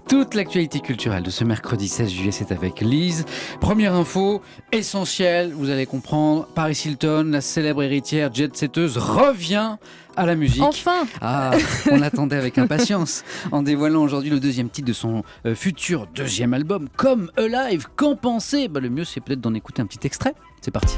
Toute l'actualité culturelle de ce mercredi 16 juillet, c'est avec Lise. Première info, essentielle, vous allez comprendre, Paris Hilton, la célèbre héritière jet-setteuse, revient à la musique. Enfin. On l'attendait avec impatience, en dévoilant aujourd'hui le deuxième titre de son futur deuxième album, Come Alive. Qu'en penser ? Le mieux, c'est peut-être d'en écouter un petit extrait. C'est parti.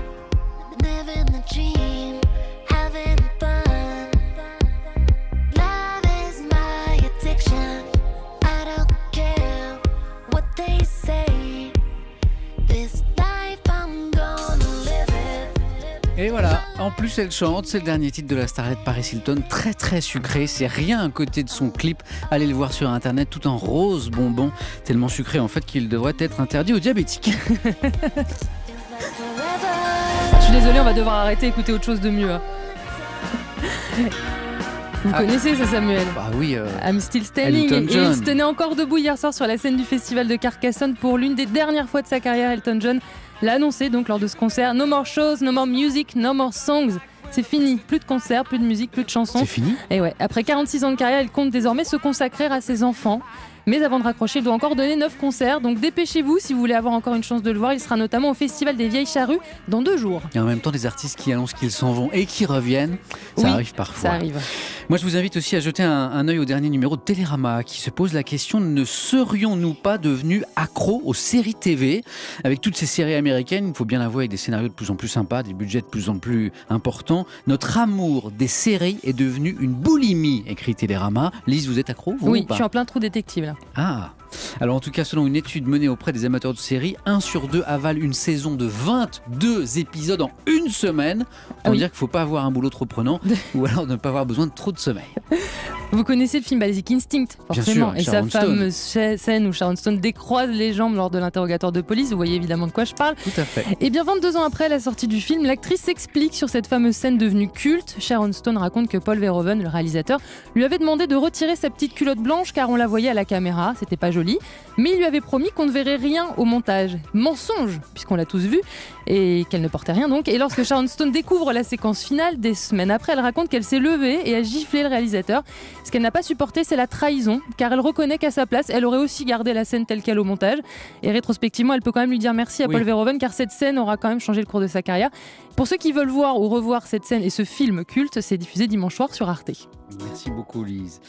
Et voilà, en plus elle chante, c'est le dernier titre de la starlette Paris Hilton, très très sucré, c'est rien à côté de son clip, allez le voir sur internet, tout en rose bonbon, tellement sucré en fait qu'il devrait être interdit aux diabétiques. Je suis désolée, on va devoir arrêter d'écouter autre chose de mieux. Vous connaissez ça, Samuel ? Bah oui. I'm Still Standing. Elton Et John. il se tenait encore debout hier soir sur la scène du festival de Carcassonne pour l'une des dernières fois de sa carrière. Elton John l'a annoncé donc lors de ce concert. No more shows, no more music, no more songs. C'est fini, plus de concerts, plus de musique, plus de chansons. C'est fini ? Et ouais, après 46 ans de carrière, il compte désormais se consacrer à ses enfants. Mais avant de raccrocher, il doit encore donner 9 concerts. Donc dépêchez-vous si vous voulez avoir encore une chance de le voir. Il sera notamment au Festival des Vieilles Charrues dans 2 jours. Et en même temps, des artistes qui annoncent qu'ils s'en vont et qui reviennent, ça arrive parfois. Ça arrive. Moi, je vous invite aussi à jeter un œil au dernier numéro de Télérama qui se pose la question, ne serions-nous pas devenus accros aux séries TV ? Avec toutes ces séries américaines, il faut bien l'avouer, avec des scénarios de plus en plus sympas, des budgets de plus en plus importants. Notre amour des séries est devenu une boulimie, écrit Télérama. Lise, vous êtes accro, vous, Oui, ou pas ? je suis en plein trou détective là. Ah. Alors en tout cas, selon une étude menée auprès des amateurs de séries, 1 sur 2 avale une saison de 22 épisodes en une semaine. Pour dire qu'il ne faut pas avoir un boulot trop prenant ou alors ne pas avoir besoin de trop de sommeil. Vous connaissez le film Basic Instinct, forcément, Bien sûr, et Sharon sa fameuse scène où Sharon Stone décroise les jambes lors de l'interrogatoire de police. Vous voyez évidemment de quoi je parle. Tout à fait. Et bien 22 ans après la sortie du film, l'actrice s'explique sur cette fameuse scène devenue culte. Sharon Stone raconte que Paul Verhoeven, le réalisateur, lui avait demandé de retirer sa petite culotte blanche car on la voyait à la caméra, c'était pas joli. Mais il lui avait promis qu'on ne verrait rien au montage. Mensonge, puisqu'on l'a tous vu, et qu'elle ne portait rien donc. Et lorsque Sharon Stone découvre la séquence finale, des semaines après, elle raconte qu'elle s'est levée et a giflé le réalisateur. Ce qu'elle n'a pas supporté, c'est la trahison, car elle reconnaît qu'à sa place, elle aurait aussi gardé la scène telle qu'elle au montage. Et rétrospectivement, elle peut quand même lui dire merci à Paul Verhoeven, car cette scène aura quand même changé le cours de sa carrière. Pour ceux qui veulent voir ou revoir cette scène et ce film culte, c'est diffusé dimanche soir sur Arte. Merci beaucoup, Lise.